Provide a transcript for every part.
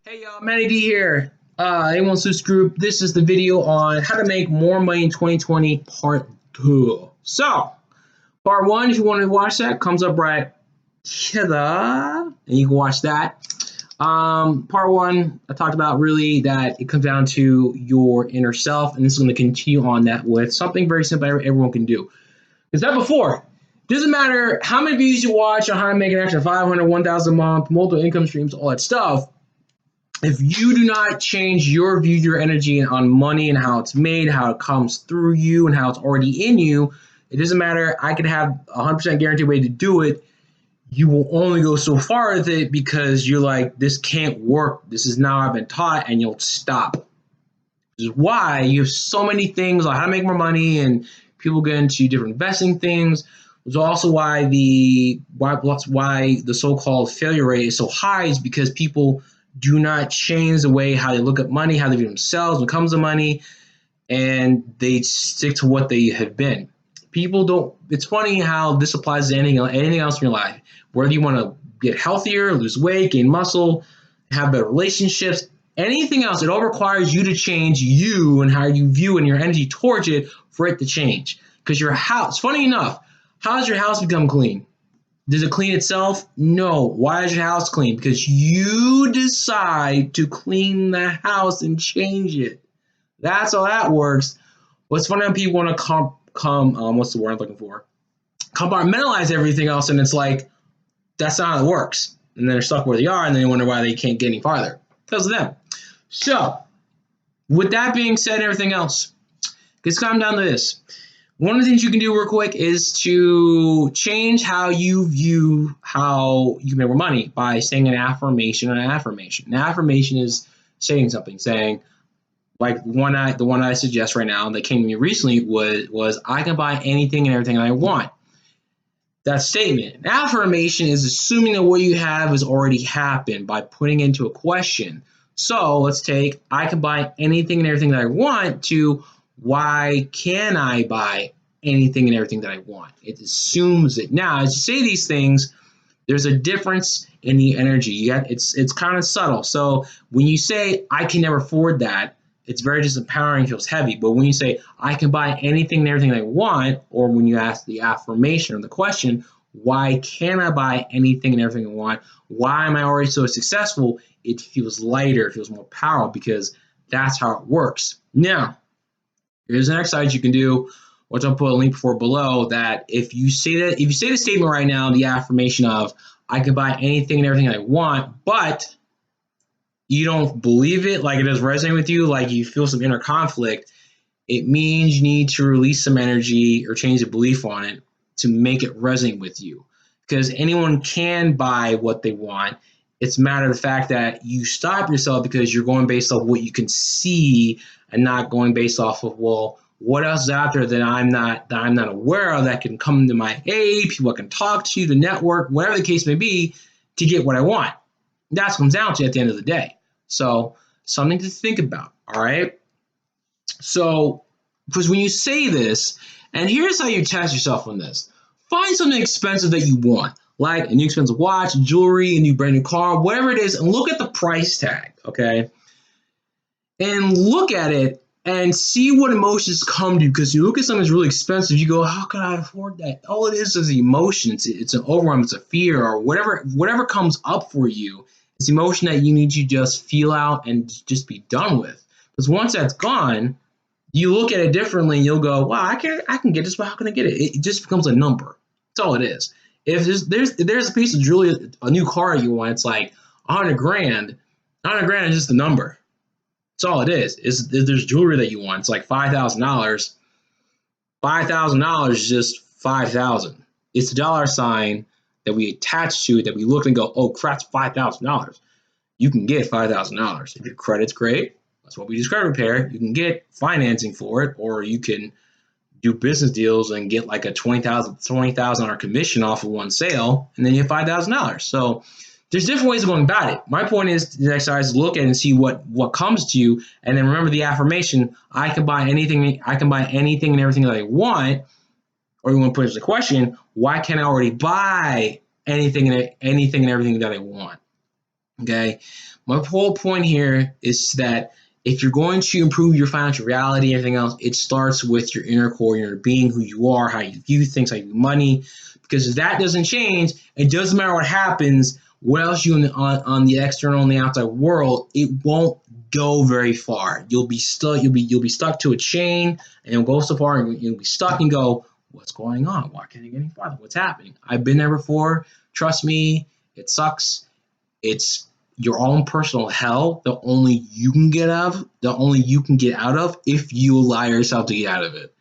Hey y'all, Manny D here. A1 Suits Group. This is the video on how to make more money in 2020 part 2. So, part 1, if you want to watch that, comes up right here, and you can watch that. Part 1, I talked about really that it comes down to your inner self, and this is going to continue on that with something very simple everyone can do. Because that before, doesn't matter how many views you watch on how to make an extra 500, 1,000 a month, multiple income streams, all that stuff. If you do not change your view, your energy on money and how it's made, how it comes through you, and how it's already in you, it doesn't matter. I could have a 100% guaranteed way to do it. You will only go so far with it because you're like, this can't work. This is not what I've been taught, and you'll stop. Which is why you have so many things on how to make more money, and people get into different investing things. Which is also why the so-called failure rate is so high, is because people do not change the way how they look at money, how they view themselves when it comes to money, and they stick to what they have been. People don't. It's funny how this applies to anything else in your life. Whether you want to get healthier, lose weight, gain muscle, have better relationships, anything else, it all requires you to change you and how you view and your energy towards it for it to change. Because your house, funny enough, how does your house become clean? Does it clean itself? No. Why is your house clean? Because you decide to clean the house and change it. That's how that works. What's funny when people want to what's the word I'm looking for? Compartmentalize everything else, and it's like that's not how it works. And then they're stuck where they are, and then they wonder why they can't get any farther because of them. So, with that being said, and everything else, let's come down to this. One of the things you can do real quick is to change how you view how you make more money by saying an affirmation or an affirmation. An affirmation is saying something, saying, like the one I suggest right now that came to me recently was I can buy anything and everything I want. That statement. An affirmation is assuming that what you have has already happened by putting into a question. So let's take I can buy anything and everything that I want to why can I buy anything and everything that I want? It assumes it. Now, as you say these things, there's a difference in the energy. It's kind of subtle. So when you say I can never afford that, it's very disempowering, feels heavy. But when you say I can buy anything and everything I want, or when you ask the affirmation or the question, why can I buy anything and everything I want? Why am I already so successful? It feels lighter, it feels more powerful because that's how it works. Now, here's an exercise you can do, which I'll put a link for below, that if you say the statement right now, the affirmation of I can buy anything and everything I want, but you don't believe it, like it doesn't resonate with you, like you feel some inner conflict, it means you need to release some energy or change the belief on it to make it resonate with you. Because anyone can buy what they want. It's a matter of the fact that you stop yourself because you're going based off what you can see and not going based off of, well, what else is out there that I'm not aware of that can come to my aid, people I can talk to, the network, whatever the case may be, to get what I want. That's what it comes down to at the end of the day. So something to think about, all right? So, because when you say this, and here's how you test yourself on this. Find something expensive that you want, like a new expensive watch, jewelry, a new brand new car, whatever it is, and look at the price tag, okay? And look at it and see what emotions come to you. Because you look at something that's really expensive, you go, how can I afford that? All it is the emotion. It's an overwhelm, it's a fear, or whatever comes up for you. It's emotion that you need to just feel out and just be done with. Because once that's gone, you look at it differently and you'll go, wow, I can get this, but how can I get it? It just becomes a number. That's all it is. If there's a piece of jewelry, a new car you want, it's like 100 grand. 100 grand is just a number. That's all it is. There's jewelry that you want. It's like $5,000. $5,000 is just 5,000. It's a dollar sign that we attach to it, that we look and go, oh crap, $5,000. You can get $5,000. If your credit's great, that's what we do credit repair. You can get financing for it, or you can do business deals and get like a $20,000 commission off of one sale, and then you have $5,000. So there's different ways of going about it. My point is the exercise is look at it and see what comes to you, and then remember the affirmation: I can buy anything and everything that I want. Or you want to put it as a question: why can't I already buy anything and everything that I want? Okay, my whole point here is that if you're going to improve your financial reality and everything else, it starts with your inner core, your being, who you are, how you view things, how you view money. Because if that doesn't change, it doesn't matter what happens, what else you on the external and the outside world, it won't go very far. You'll be stuck. You'll be stuck to a chain, and you'll go so far, and you'll be stuck and go, "What's going on? Why can't I get any farther? What's happening?" I've been there before. Trust me, it sucks. It's your own personal hell that only you can get out of, if you allow yourself to get out of it.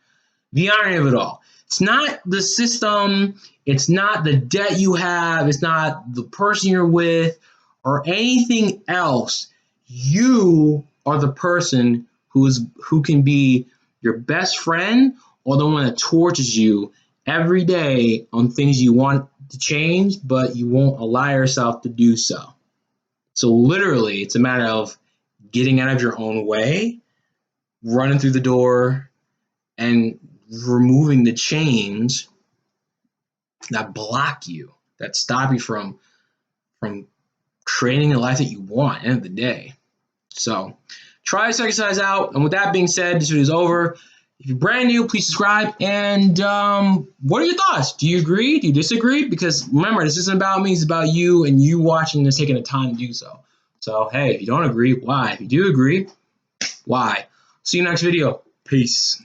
The irony of it all. It's not the system, it's not the debt you have, it's not the person you're with, or anything else. You are the person who can be your best friend or the one that tortures you every day on things you want to change, but you won't allow yourself to do so. So literally, it's a matter of getting out of your own way, running through the door, and removing the chains that block you, that stop you from creating the life that you want at the end of the day. So try this exercise out. And with that being said, this video is over. If you're brand new, please subscribe. And what are your thoughts? Do you agree? Do you disagree? Because remember, this isn't about me. It's about you and you watching this, taking the time to do so. So, hey, if you don't agree, why? If you do agree, why? See you next video. Peace.